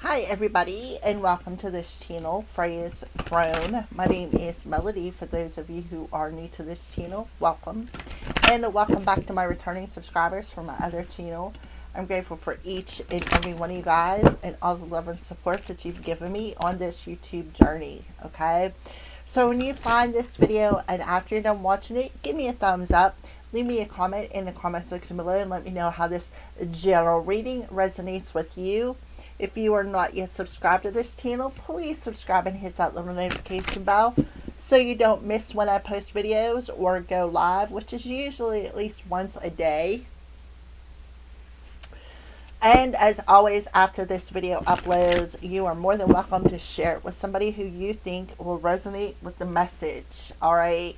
Hi everybody and welcome to this channel, Freya's Throne. My name is Melody. For those of you who are new to this channel, welcome. And welcome back to my returning subscribers from my other channel. I'm grateful for each and every one of you guys and all the love and support that you've given me on this YouTube journey, okay? So when you find this video and after you're done watching it, give me a thumbs up. Leave me a comment in the comment section below and let me know how this general reading resonates with you. If you are not yet subscribed to this channel, please subscribe and hit that little notification bell so you don't miss when I post videos or go live, which is usually at least once a day. And as always, after this video uploads, you are more than welcome to share it with somebody who you think will resonate with the message. All right.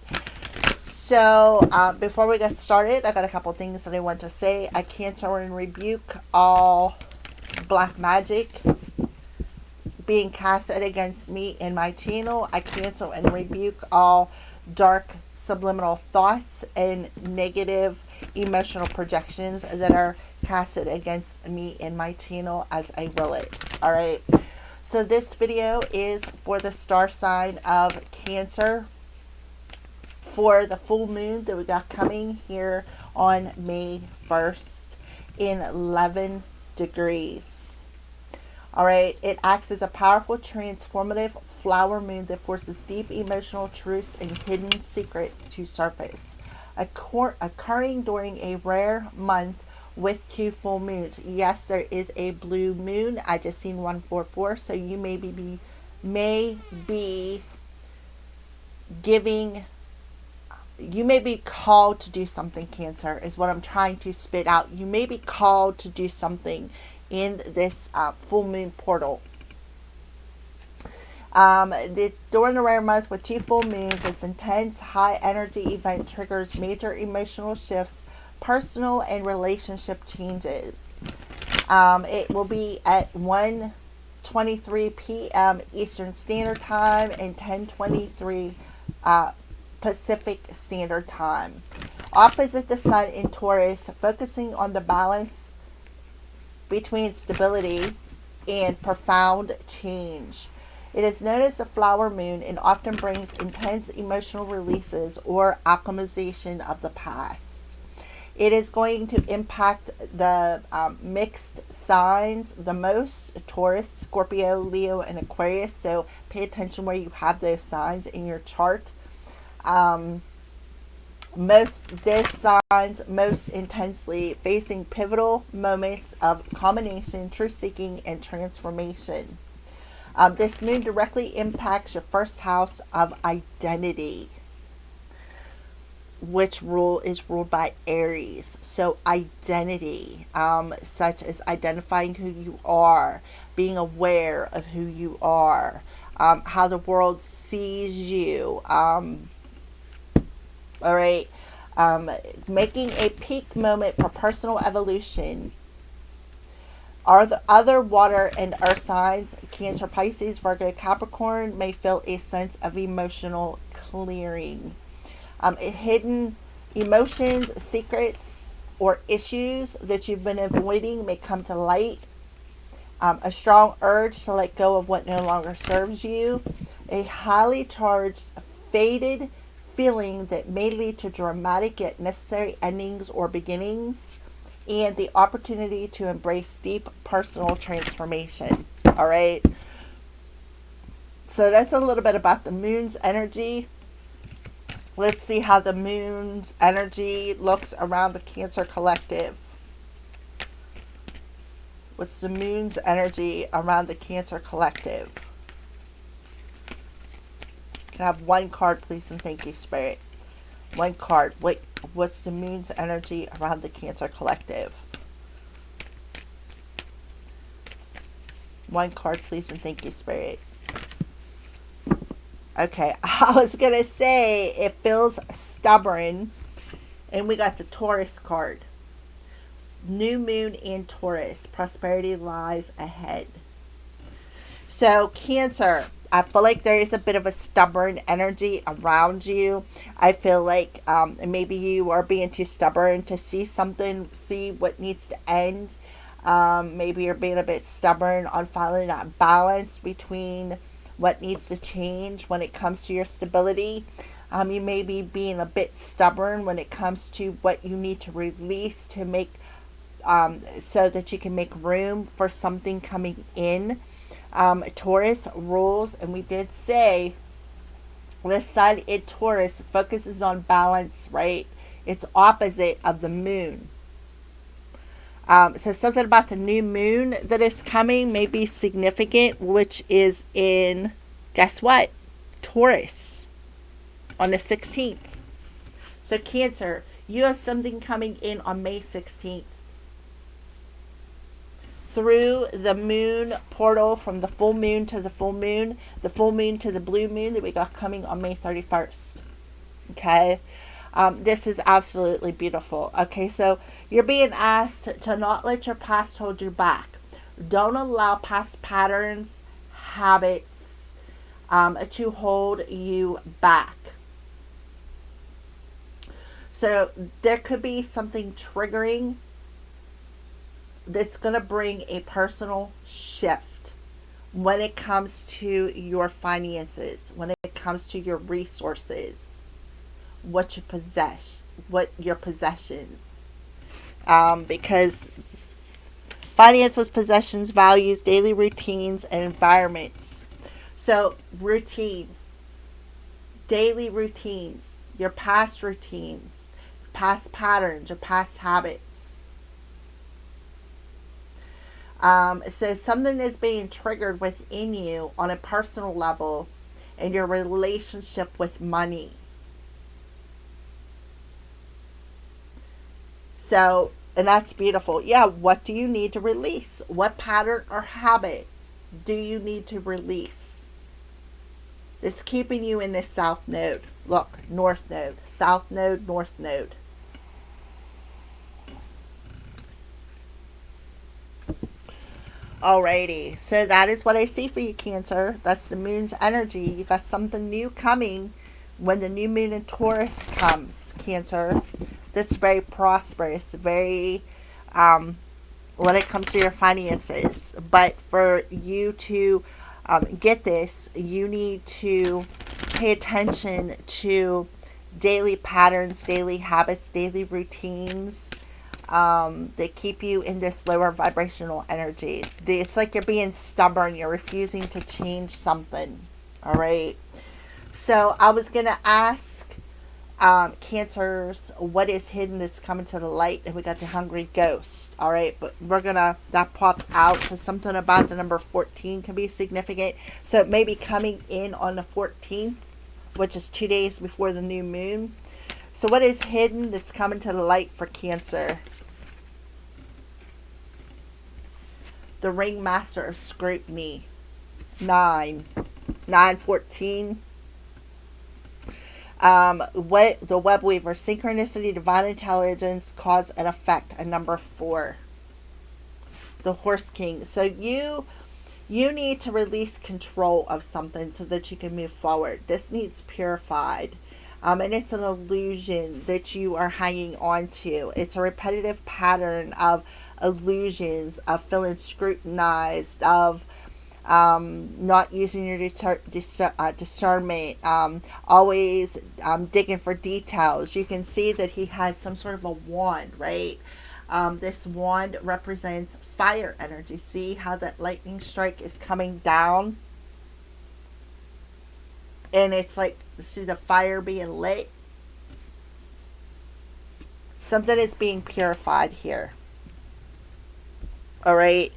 So before we get started, I got a couple things that I want to say. I cancel and rebuke all black magic being casted against me and my channel. I cancel and rebuke all dark subliminal thoughts and negative emotional projections that are casted against me and my channel as I will it. All right. So this video is for the star sign of Cancer for the full moon that we got coming here on May 1st in 11 degrees. All right, it acts as a powerful, transformative flower moon that forces deep emotional truths and hidden secrets to surface, occurring during a rare month with 2 full moons. Yes, there is a blue moon. I just seen 144, so you may be giving. You may be called to do something, Cancer, is what I'm trying to spit out. You may be called to do something in this full moon portal. During the rare month with 2 full moons, this intense, high energy event triggers major emotional shifts, personal and relationship changes. It will be at 1:23 p.m. Eastern Standard Time and 10:23 Pacific Standard Time. Opposite the Sun in Taurus, focusing on the balance between stability and profound change. It is known as the flower moon and often brings intense emotional releases or alchemization of the past. It is going to impact the mixed signs the most: Taurus, Scorpio, Leo, and Aquarius. So pay attention where you have those signs in your chart. These signs most intensely facing pivotal moments of culmination, truth-seeking, and transformation. This moon directly impacts your first house of identity, which is ruled by Aries. So identity, such as identifying who you are, being aware of who you are, how the world sees you. All right. Making a peak moment for personal evolution. Are the other water and earth signs, Cancer, Pisces, Virgo, Capricorn, may feel a sense of emotional clearing. Hidden emotions, secrets, or issues that you've been avoiding may come to light. A strong urge to let go of what no longer serves you. A highly charged, faded feeling that may lead to dramatic yet necessary endings or beginnings, and the opportunity to embrace deep personal transformation. All right. So that's a little bit about the moon's energy. Let's see how the moon's energy looks around the Cancer collective. What's the moon's energy around the Cancer collective? Can I have one card, please, and thank you, Spirit. One card. What's the moon's energy around the Cancer collective? One card, please, and thank you, Spirit. Okay, I was going to say it feels stubborn, and we got the Taurus card. New moon in Taurus. Prosperity lies ahead. So, Cancer, I feel like there is a bit of a stubborn energy around you. I feel like maybe you are being too stubborn to see something, see what needs to end. Maybe you're being a bit stubborn on finding that balance between what needs to change when it comes to your stability. You may be being a bit stubborn when it comes to what you need to release to make, so that you can make room for something coming in. Taurus rules, and we did say this side in Taurus focuses on balance, right? It's opposite of the moon. So something about the new moon that is coming may be significant, which is in, guess what? Taurus on the 16th. So Cancer, you have something coming in on May 16th. Through the moon portal, from the full moon to the full moon to the blue moon that we got coming on May 31st. Okay? This is absolutely beautiful. Okay, so you're being asked to not let your past hold you back. Don't allow past patterns, habits, to hold you back. So there could be something triggering that's going to bring a personal shift when it comes to your finances, when it comes to your resources, what you possess, what your possessions. Because finances, possessions, values, daily routines, and environments. So routines, daily routines, your past routines, past patterns, your past habits. So something is being triggered within you on a personal level in your relationship with money. So, and that's beautiful. Yeah, what do you need to release? What pattern or habit do you need to release that's keeping you in this south node? Look, north node, south node, north node. Alrighty, so that is what I see for you, Cancer. That's the moon's energy. You got something new coming when the new moon in Taurus comes, Cancer. That's very prosperous, very, when it comes to your finances. But for you to get this, you need to pay attention to daily patterns, daily habits, daily routines, that keep you in this lower vibrational energy. It's like you're being stubborn. You're refusing to change something. All right. So I was going to ask Cancers, what is hidden that's coming to the light? And we got the hungry ghost. All right. But we're going to, that popped out. So something about the number 14 can be significant. So it may be coming in on the 14th, which is 2 days before the new moon. So what is hidden that's coming to the light for Cancer? The ringmaster of scrutiny. 914. What the web weaver, synchronicity, divine intelligence, cause and effect. And number 4. The horse king. So you need to release control of something so that you can move forward. This needs purified. And it's an illusion that you are hanging on to. It's a repetitive pattern of illusions, of feeling scrutinized, of not using your discernment, always digging for details. You can see that he has some sort of a wand, right? This wand represents fire energy. See how that lightning strike is coming down? And it's like, see the fire being lit? Something is being purified here. All right.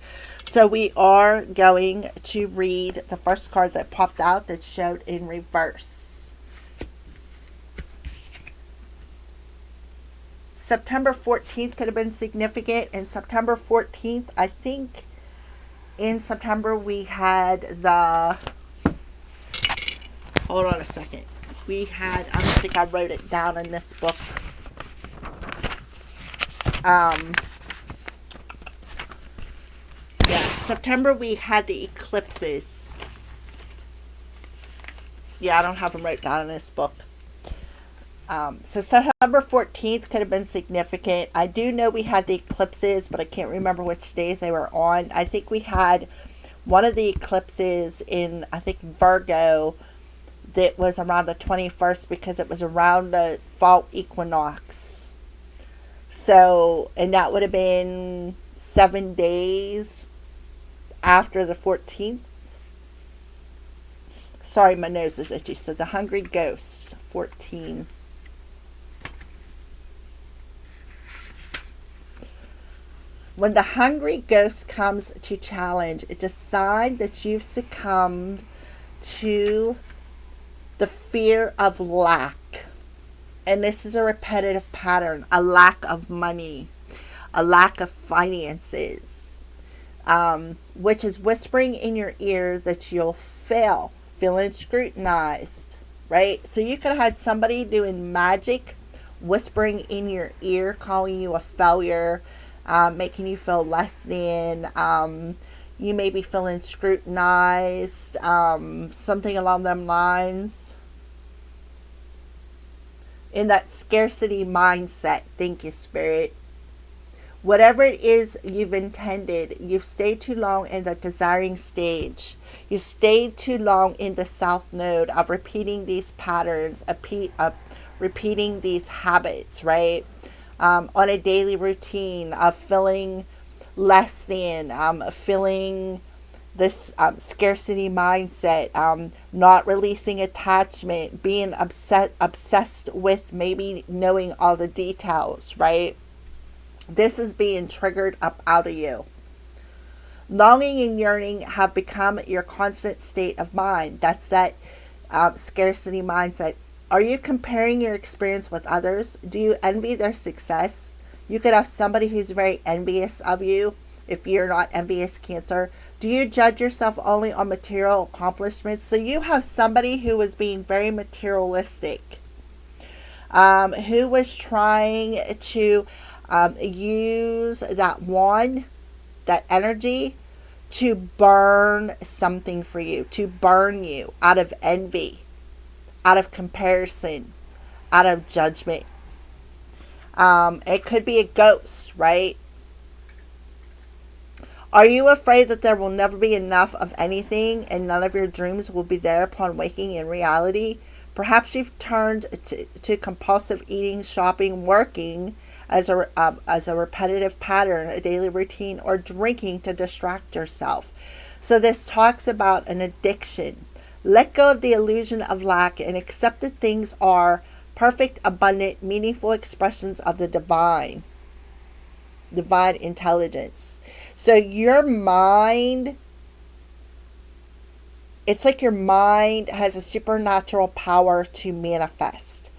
So we are going to read the first card that popped out that showed in reverse. September 14th could have been significant. And September 14th, I think in September we had the... Hold on a second. We had, I don't think I wrote it down in this book. Yeah, September we had the eclipses. Yeah, I don't have them wrote down in this book. So September 14th could have been significant. I do know we had the eclipses, but I can't remember which days they were on. I think we had one of the eclipses in, I think, Virgo, that was around the 21st because it was around the fall equinox. So, and that would have been 7 days after the 14th. Sorry, my nose is itchy. So the Hungry Ghost, 14. When the Hungry Ghost comes to challenge, it's a sign that you've succumbed to the fear of lack. And this is a repetitive pattern, a lack of money, a lack of finances, which is whispering in your ear that you'll fail, feeling scrutinized, right? So you could have had somebody doing magic, whispering in your ear, calling you a failure, making you feel less than. You may be feeling scrutinized, something along them lines. In that scarcity mindset, thank you, Spirit. Whatever it is you've intended, you've stayed too long in the desiring stage. You stayed too long in the south node of repeating these patterns, of repeating these habits, right? On a daily routine of feeling less than, feeling this scarcity mindset, not releasing attachment, being obsessed with maybe knowing all the details, right? This is being triggered up out of you. Longing and yearning have become your constant state of mind. That's that scarcity mindset. Are you comparing your experience with others? Do you envy their success? You could have somebody who's very envious of you if you're not envious, Cancer. Do you judge yourself only on material accomplishments? So you have somebody who is being very materialistic, who was trying to use that wand, that energy, to burn something for you, to burn you out of envy, out of comparison, out of judgment. It could be a ghost, right? Are you afraid that there will never be enough of anything and none of your dreams will be there upon waking in reality? Perhaps you've turned to compulsive eating, shopping, working as a repetitive pattern, a daily routine, or drinking to distract yourself. So this talks about an addiction. Let go of the illusion of lack and accept that things are perfect, abundant, meaningful expressions of the divine intelligence. So your mind, it's like your mind has a supernatural power to manifest.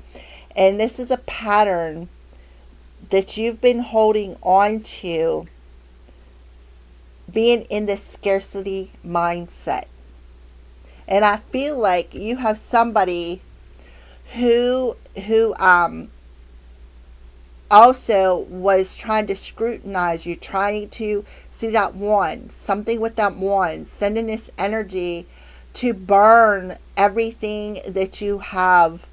And this is a pattern that you've been holding on to, being in this scarcity mindset. And I feel like you have somebody who also was trying to scrutinize you, trying to see that one, something with that one, sending this energy to burn everything that you have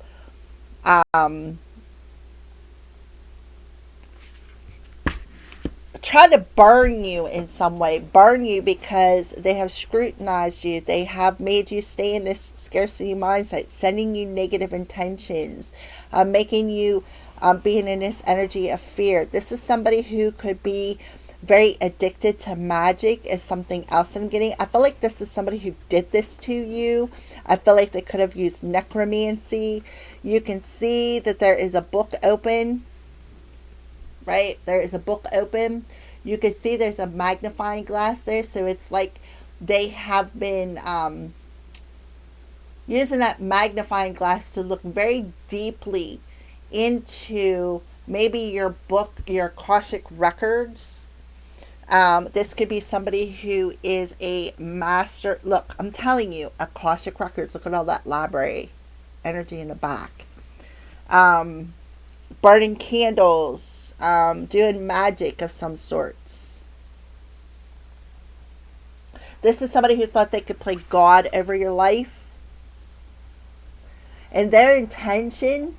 try to burn you in some way, burn you because they have scrutinized you, they have made you stay in this scarcity mindset, sending you negative intentions, making you being in this energy of fear. This is somebody who could be very addicted to magic, is something else I'm getting. I feel like this is somebody who did this to you. I feel like they could have used necromancy. You can see that there is a book open, right? There is a book open. You can see there's a magnifying glass there. So it's like they have been using that magnifying glass to look very deeply into maybe your book, your Akashic records. This could be somebody who is a master. Look, I'm telling you, Akashic records. Look at all that library energy in the back. Burning candles, doing magic of some sorts. This is somebody who thought they could play God over your life. And their intention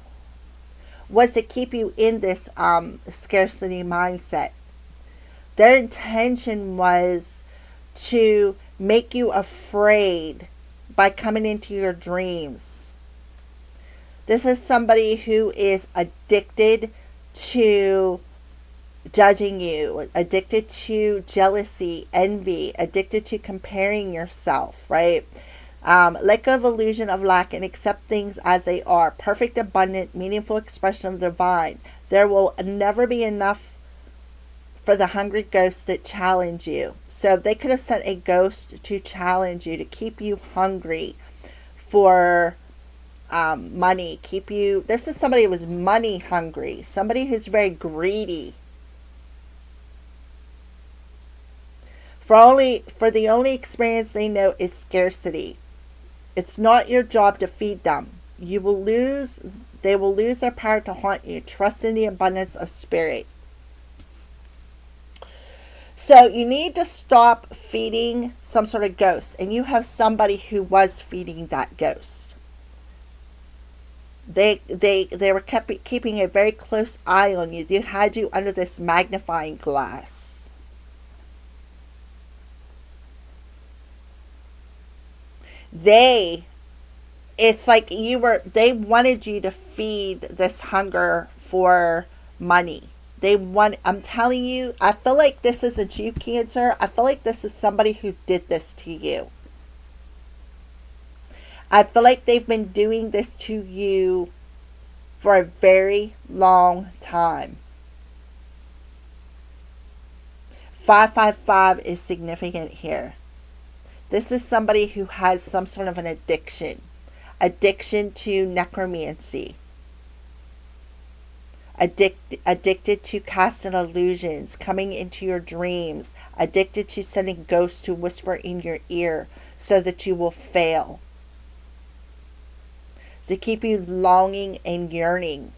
was to keep you in this scarcity mindset. Their intention was to make you afraid by coming into your dreams. This is somebody who is addicted to judging you, addicted to jealousy, envy, addicted to comparing yourself, right? Let go of illusion of lack and accept things as they are. Perfect, abundant, meaningful expression of the divine. There will never be enough for the hungry ghosts that challenge you. So they could have sent a ghost to challenge you, to keep you hungry for money, keep you. This is somebody who was money hungry, somebody who's very greedy. For the only experience they know is scarcity. It's not your job to feed them. They will lose their power to haunt you. Trust in the abundance of spirit. So you need to stop feeding some sort of ghost. And you have somebody who was feeding that ghost. They were keeping a very close eye on you. They had you under this magnifying glass. It's like they wanted you to feed this hunger for money. I'm telling you, I feel like this isn't you, Cancer. I feel like this is somebody who did this to you. I feel like they've been doing this to you for a very long time. 555 is significant here. This is somebody who has some sort of an addiction to necromancy, addicted to casting illusions, coming into your dreams, addicted to sending ghosts to whisper in your ear so that you will fail, to keep you longing and yearning.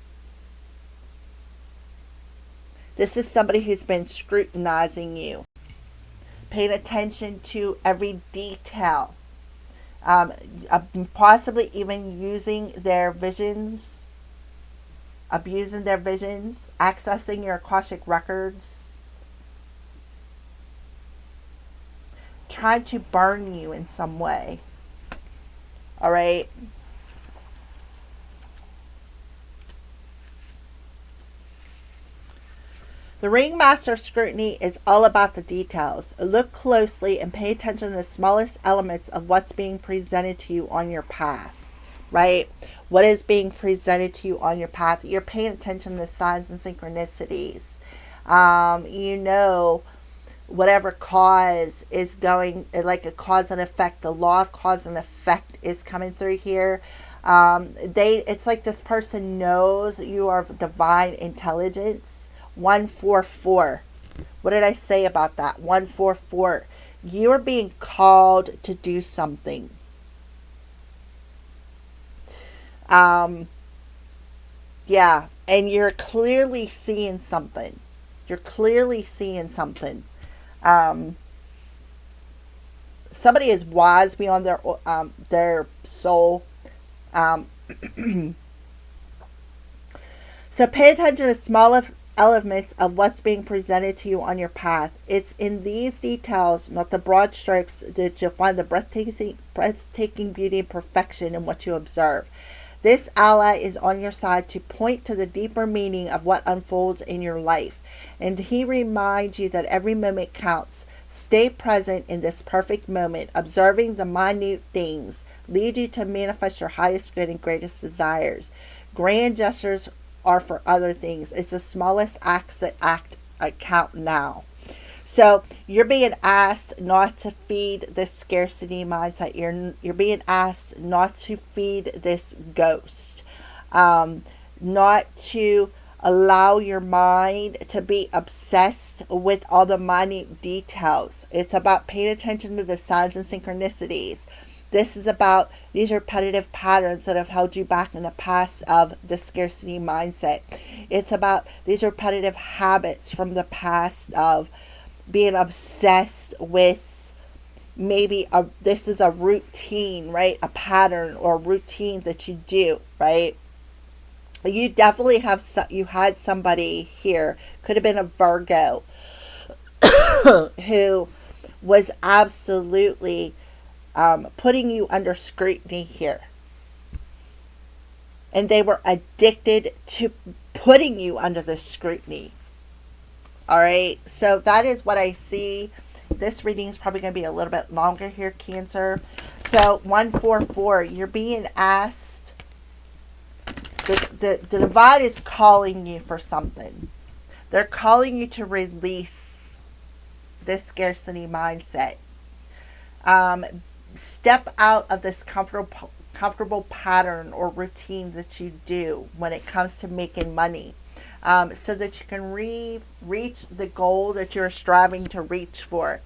This is somebody who's been scrutinizing you, paying attention to every detail, possibly even using their visions, abusing their visions, accessing your Akashic records, trying to burn you in some way. All right? The Ringmaster of Scrutiny is all about the details. Look closely and pay attention to the smallest elements of what's being presented to you on your path, right? What is being presented to you on your path? You're paying attention to signs and synchronicities. Whatever cause is going, like a cause and effect, the law of cause and effect is coming through here. It's like this person knows you are divine intelligence. 144. What did I say about that? 144. You're being called to do something. Yeah, and you're clearly seeing something. Somebody is wise beyond their soul. So pay attention to small elements of what's being presented to you on your path. It's in these details, not the broad strokes, that you'll find the breathtaking beauty and perfection in what you observe. This ally is on your side to point to the deeper meaning of what unfolds in your life, and he reminds you that every moment counts. Stay present in this perfect moment. Observing the minute things lead you to manifest your highest good and greatest desires. Grand gestures are for other things. It's the smallest acts that count now. So you're being asked not to feed this scarcity mindset. You're being asked not to feed this ghost. Not to allow your mind to be obsessed with all the minute details. It's about paying attention to the signs and synchronicities. This is about these repetitive patterns that have held you back in the past of the scarcity mindset. It's about these repetitive habits from the past of being obsessed with maybe this is a routine, right? A pattern or a routine that you do, right? You definitely have you had somebody here, could have been a Virgo, who was absolutely putting you under scrutiny here, and they were addicted to putting you under the scrutiny. All right, so that is what I see. This reading is probably going to be a little bit longer here, Cancer. So 144, you're being asked, the divine is calling you for something. They're calling you to release this scarcity mindset. Step out of this comfortable pattern or routine that you do when it comes to making money, so that you can reach the goal that you're striving to reach for.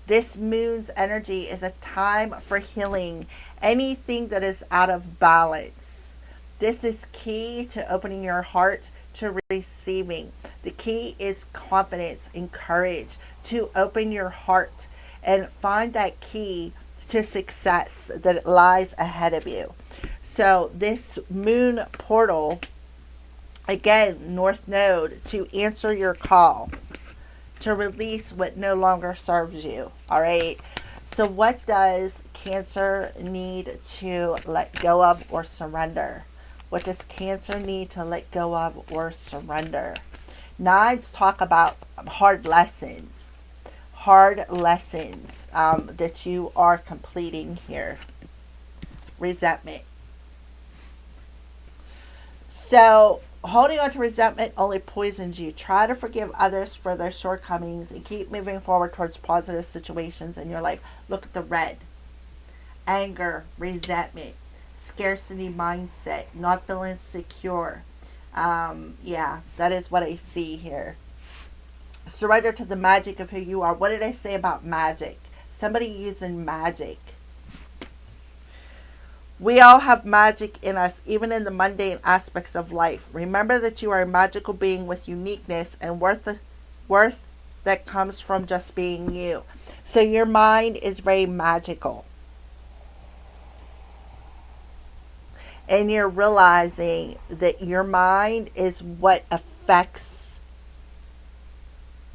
This moon's energy is a time for healing anything that is out of balance. This is key to opening your heart to receiving. The key is confidence and courage to open your heart and find that key to success that lies ahead of you. So this moon portal, again, North Node, to answer your call, to release what no longer serves you. All right. So what does Cancer need to let go of or surrender? What does Cancer need to let go of or surrender? Nines talk about hard lessons. Hard lessons that you are completing here. Resentment. So holding on to resentment only poisons you. Try to forgive others for their shortcomings and keep moving forward towards positive situations in your life. Look at the red. Anger, resentment, scarcity mindset, not feeling secure. Yeah, that is what I see here. Surrender to the magic of who you are. What did I say about magic? Somebody using magic. We all have magic in us, even in the mundane aspects of life. Remember that you are a magical being with uniqueness and worth that comes from just being you. So your mind is very magical. And you're realizing that your mind is what affects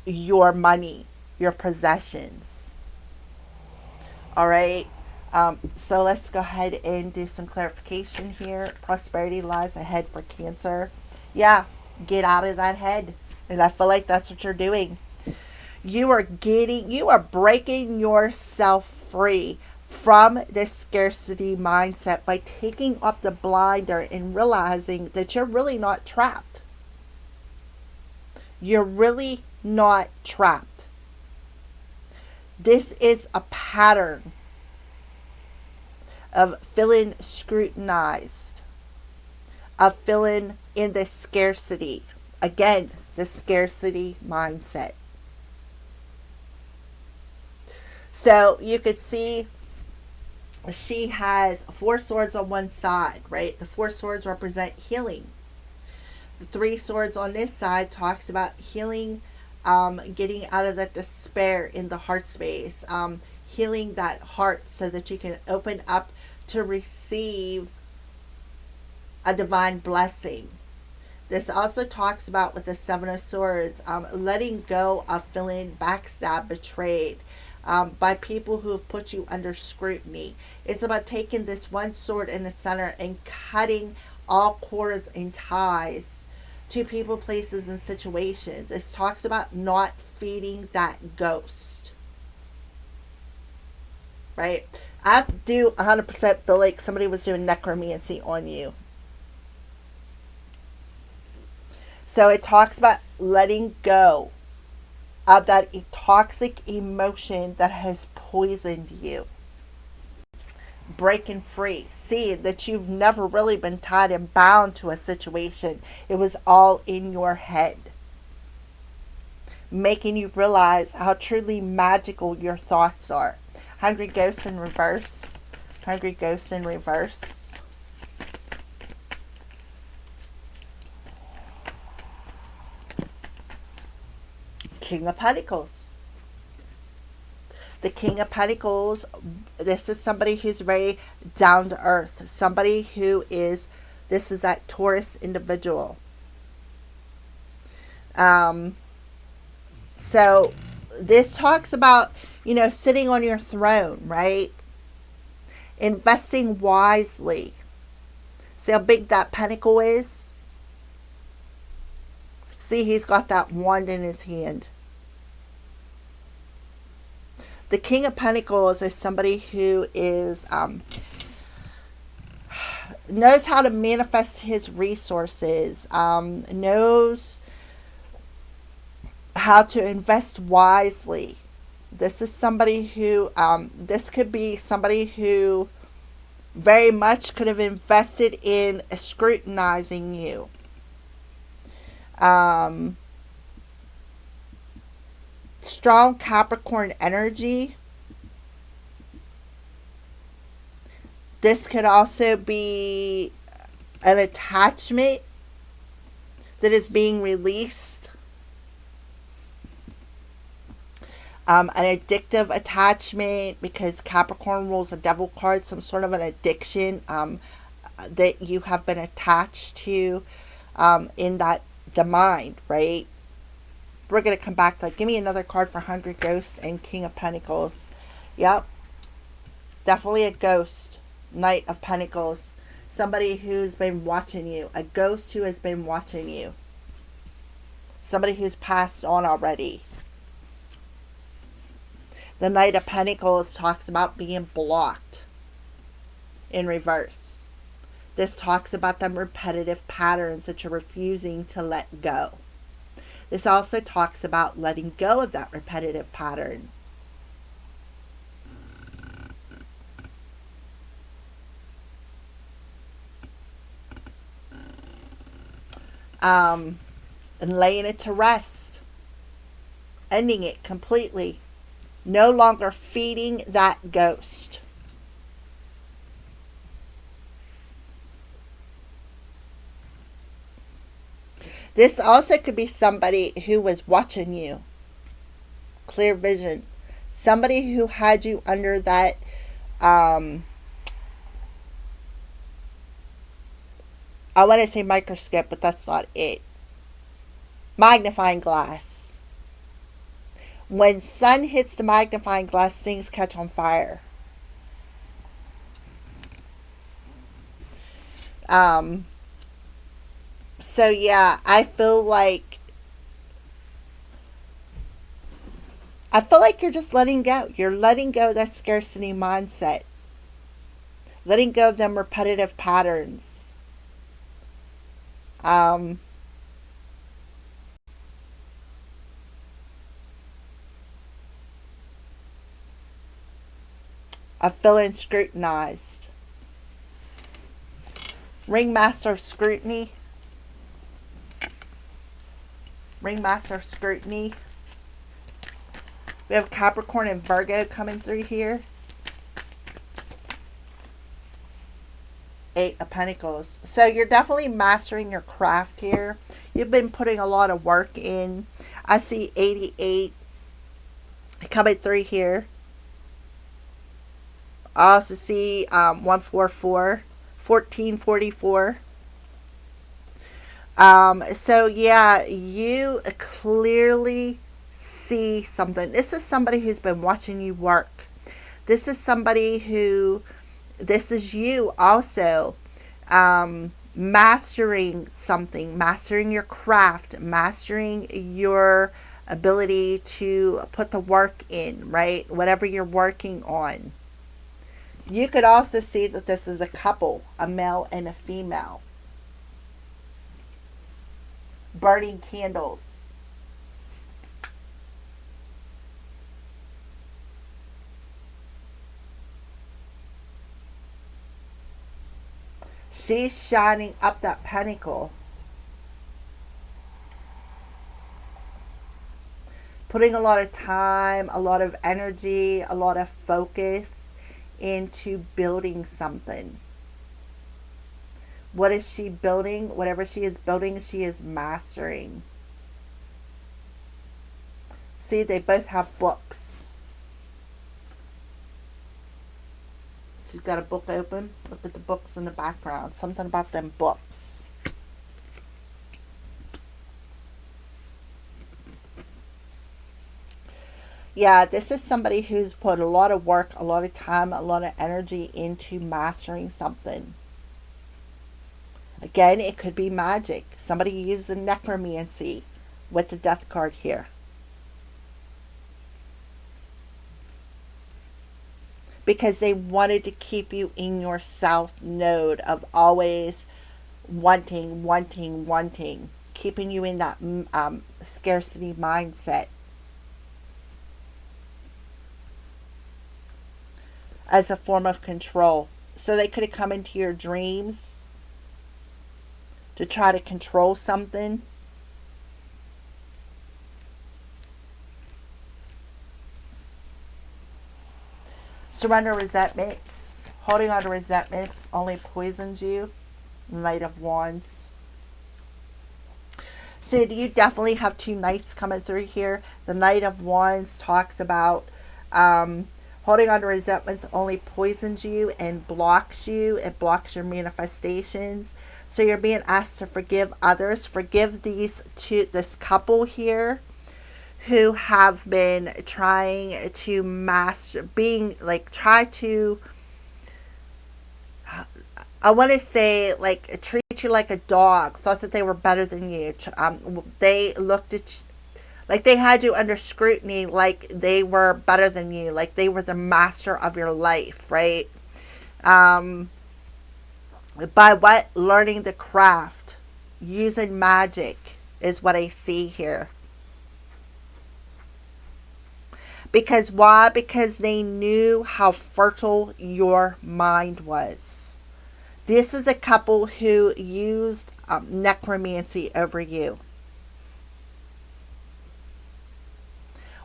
your money, your possessions. All right. So let's go ahead and do some clarification here. Prosperity lies ahead for Cancer. Yeah, get out of that head. And I feel like that's what you're doing. You are breaking yourself free from this scarcity mindset by taking up the blinder and realizing that you're really not trapped. You're really not trapped. This is a pattern of feeling scrutinized, of feeling in this scarcity. Again, the scarcity mindset. So you could see she has 4 swords on one side, right? The 4 swords represent healing. The 3 swords on this side talks about healing, getting out of that despair in the heart space, healing that heart so that you can open up to receive a divine blessing. This also talks about, with the 7 of Swords, letting go of feeling backstabbed, betrayed by people who have put you under scrutiny. It's about taking this one sword in the center and cutting all cords and ties to people, places, and situations. It talks about not feeding that ghost. Right? I do 100% feel like somebody was doing necromancy on you. So it talks about letting go of that toxic emotion that has poisoned you. Breaking free. See that you've never really been tied and bound to a situation. It was all in your head. Making you realize how truly magical your thoughts are. Hungry Ghosts in reverse. Hungry Ghosts in reverse. King of Pentacles. The King of Pentacles, this is somebody who's very down to earth. Somebody who is This is that Taurus individual. Um, so this talks about, sitting on your throne, right? Investing wisely. See how big that pentacle is? See, he's got that wand in his hand. The King of Pentacles is somebody who is knows how to manifest his resources, knows how to invest wisely. This is somebody who, this could be somebody who very much could have invested in scrutinizing you. Strong Capricorn energy. This could also be an attachment that is being released. An addictive attachment, because Capricorn rules a devil card, some sort of an addiction that you have been attached to in the mind, right? We're going to come back. Give me another card for Hungry Ghost and King of Pentacles. Yep. Definitely a ghost. Knight of Pentacles. Somebody who's been watching you. A ghost who has been watching you. Somebody who's passed on already. The Knight of Pentacles talks about being blocked in reverse. This talks about them repetitive patterns that you're refusing to let go. This also talks about letting go of that repetitive pattern. And laying it to rest. Ending it completely. No longer feeding that ghost. This also could be somebody who was watching you. Clear vision. Somebody who had you under that I want to say microscope, but that's not it. Magnifying glass. When sun hits the magnifying glass, things catch on fire. So yeah, I feel like you're just letting go. You're letting go of that scarcity mindset. Letting go of them repetitive patterns. Of feeling scrutinized. Ringmaster of Scrutiny. Ringmaster of Scrutiny. We have Capricorn and Virgo coming through here. Eight of Pentacles. So you're definitely mastering your craft here. You've been putting a lot of work in. I see 88 coming through here. I also see 144, 1444. So yeah, you clearly see something. This is somebody who's been watching you work. This is somebody who, this is you also mastering something, mastering your craft, mastering your ability to put the work in, right? Whatever you're working on. You could also see that this is a couple, a male and a female. Burning candles. She's shining up that pentacle. Putting a lot of time, a lot of energy, a lot of focus into building something. What is she building? Whatever she is building, she is mastering. See, they both have books. She's got a book open. Look at the books in the background. Something about them books. Yeah, this is somebody who's put a lot of work, a lot of time, a lot of energy into mastering something. Again, it could be magic. Somebody used the necromancy with the death card here. Because they wanted to keep you in your south node of always wanting, wanting, wanting, keeping you in that scarcity mindset. As a form of control. So they could have come into your dreams to try to control something. Surrender resentments. Holding on to resentments only poisons you. Knight of Wands. So you definitely have two knights coming through here. The Knight of Wands talks about holding on to resentments only poisons you and blocks you. It blocks your manifestations. So you're being asked to forgive others. Forgive this couple here who have been trying to I want to say, like, treat you like a dog, thought that they were better than you. They looked at you, like they had you under scrutiny, like they were better than you, like they were the master of your life, right? By what? Learning the craft, using magic is what I see here. Because why? Because they knew how fertile your mind was. This is a couple who used necromancy over you.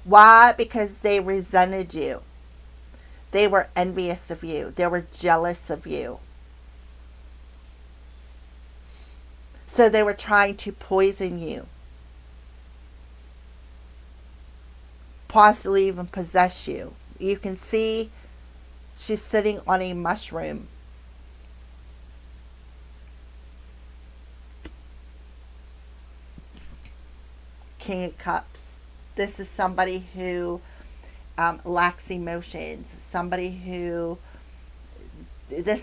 Why? Because they resented you. They were envious of you. They were jealous of you. So they were trying to poison you. Possibly even possess you. You can see she's sitting on a mushroom. King of Cups. This is somebody who lacks emotions. This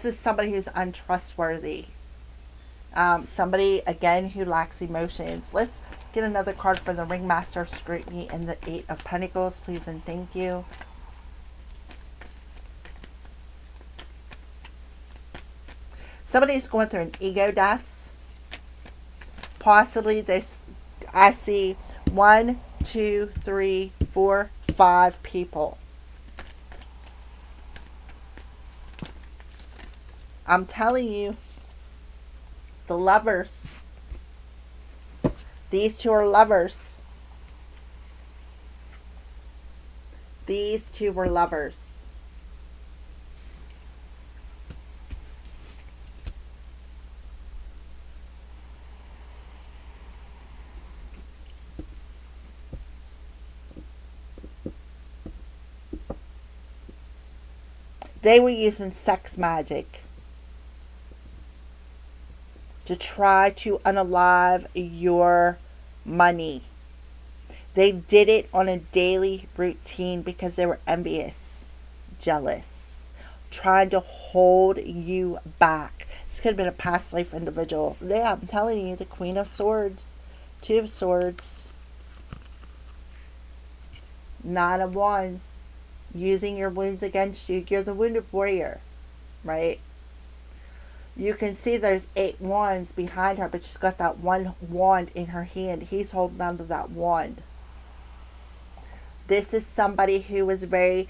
is somebody who's untrustworthy. Somebody, again, who lacks emotions. Let's get another card for the Ringmaster of Scrutiny and the Eight of Pentacles, please and thank you. Somebody's going through an ego death. Possibly this, I see 1, 2, 3, 4, 5 people. I'm telling you, the Lovers. These two are lovers. These two were lovers. They were using sex magic to try to unalive your money. They did it on a daily routine because they were envious, jealous, trying to hold you back. This could have been a past life individual. Yeah, I'm telling you, the Queen of Swords, Two of Swords, Nine of Wands, using your wounds against you. You're the wounded warrior, right? You can see there's 8 wands behind her, but she's got that one wand in her hand. He's holding on to that wand. This is somebody who was very,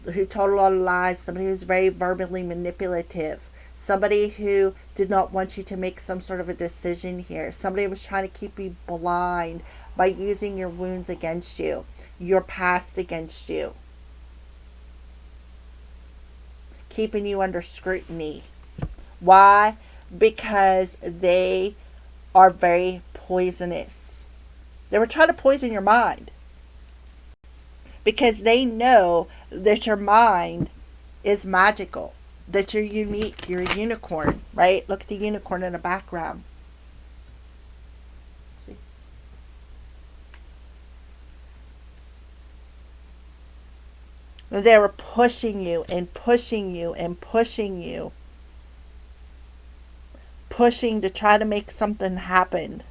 who told a lot of lies. Somebody who's very verbally manipulative. Somebody who did not want you to make some sort of a decision here. Somebody who was trying to keep you blind by using your wounds against you, your past against you, keeping you under scrutiny. Why? Because they are very poisonous. They were trying to poison your mind. Because they know that your mind is magical. that you're unique, you're a unicorn, right? Look at the unicorn in the background. See? They were pushing you and pushing you and pushing you, pushing to try to make something happen,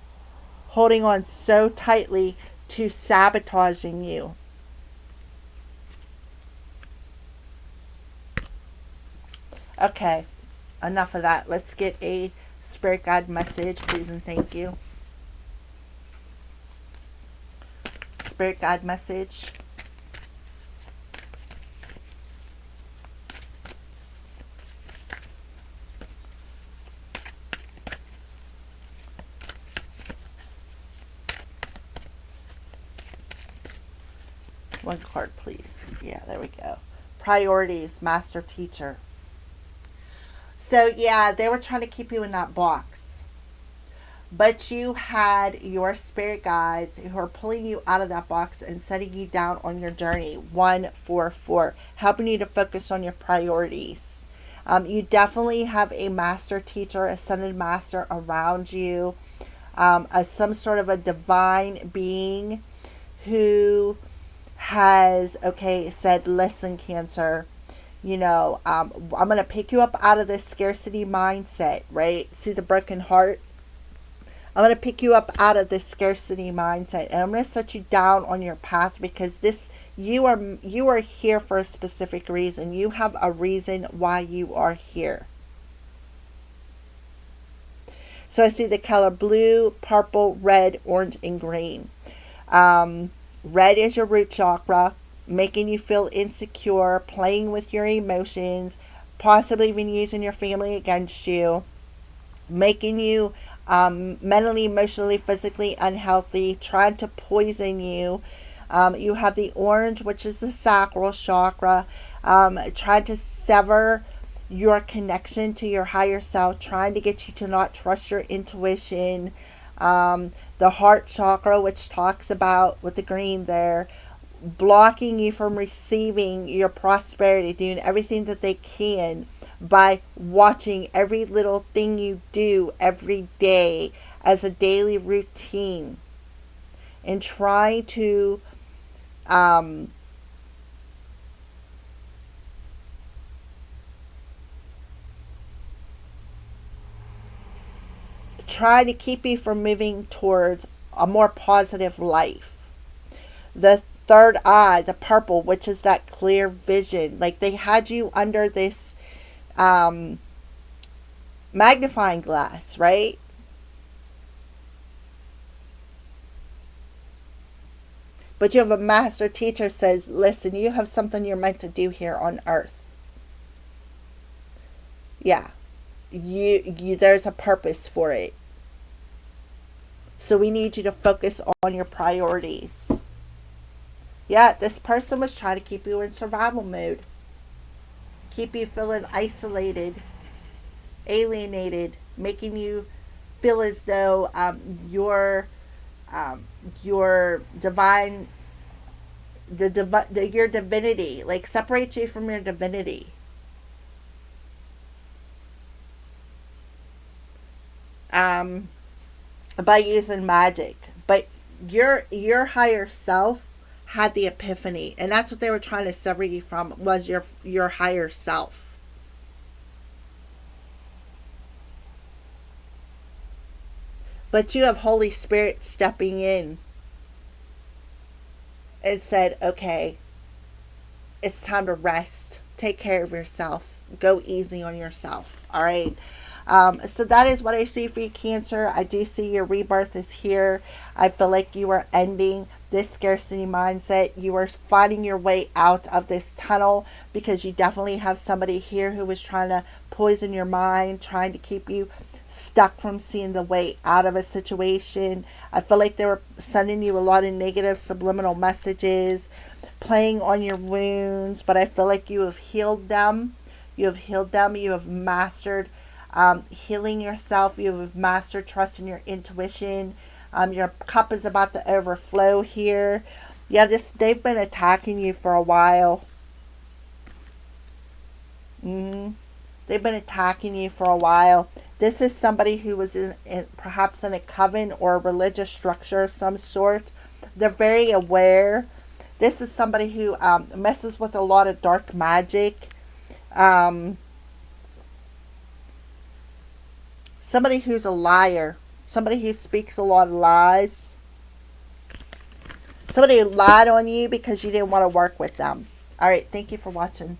holding on so tightly to sabotaging you. Okay, enough of that. Let's get a spirit guide message, please and thank you. Spirit guide message. One card, please. Yeah, there we go. Priorities, master teacher. So, yeah, they were trying to keep you in that box. But you had your spirit guides who are pulling you out of that box and setting you down on your journey. 144. Helping you to focus on your priorities. You definitely have a master teacher, ascended master around you. As some sort of a divine being who has, okay, said, listen, Cancer, you know, I'm going to pick you up out of this scarcity mindset, right? See the broken heart? I'm going to pick you up out of this scarcity mindset, and I'm going to set you down on your path, because this, you are here for a specific reason. You have a reason why you are here. So I see the color blue, purple, red, orange, and green. Red is your root chakra, making you feel insecure, playing with your emotions, possibly even using your family against you, making you mentally, emotionally, physically unhealthy, trying to poison you. You have the orange, which is the sacral chakra, trying to sever your connection to your higher self, trying to get you to not trust your intuition. The heart chakra, which talks about, with the green there, blocking you from receiving your prosperity, doing everything that they can by watching every little thing you do every day as a daily routine, and trying to try to keep you from moving towards a more positive life. The third eye, the purple, which is that clear vision, like they had you under this magnifying glass, right? But you have a master teacher says, listen, you have something you're meant to do here on earth. Yeah. You there's a purpose for it. So we need you to focus on your priorities. Yeah, this person was trying to keep you in survival mode. Keep you feeling isolated, alienated, making you feel as though your divine, your divinity, like separates you from your divinity. By using magic, but your higher self had the epiphany, and that's what they were trying to sever you from, was your higher self. But you have Holy Spirit stepping in and said, okay, it's time to rest, take care of yourself, go easy on yourself. All right. So that is what I see for you, Cancer. I do see your rebirth is here. I feel like you are ending this scarcity mindset. You are finding your way out of this tunnel, because you definitely have somebody here who was trying to poison your mind, trying to keep you stuck from seeing the way out of a situation. I feel like they were sending you a lot of negative subliminal messages, playing on your wounds, but I feel like you have healed them. You have healed them. You have mastered healing yourself. You have mastered trusting your intuition. Your cup is about to overflow here. Yeah, they've been attacking you for a while. They've been attacking you for a while. This is somebody who was perhaps in a coven or a religious structure of some sort. They're very aware. This is somebody who messes with a lot of dark magic. Somebody who's a liar. Somebody who speaks a lot of lies. Somebody who lied on you because you didn't want to work with them. All right, thank you for watching.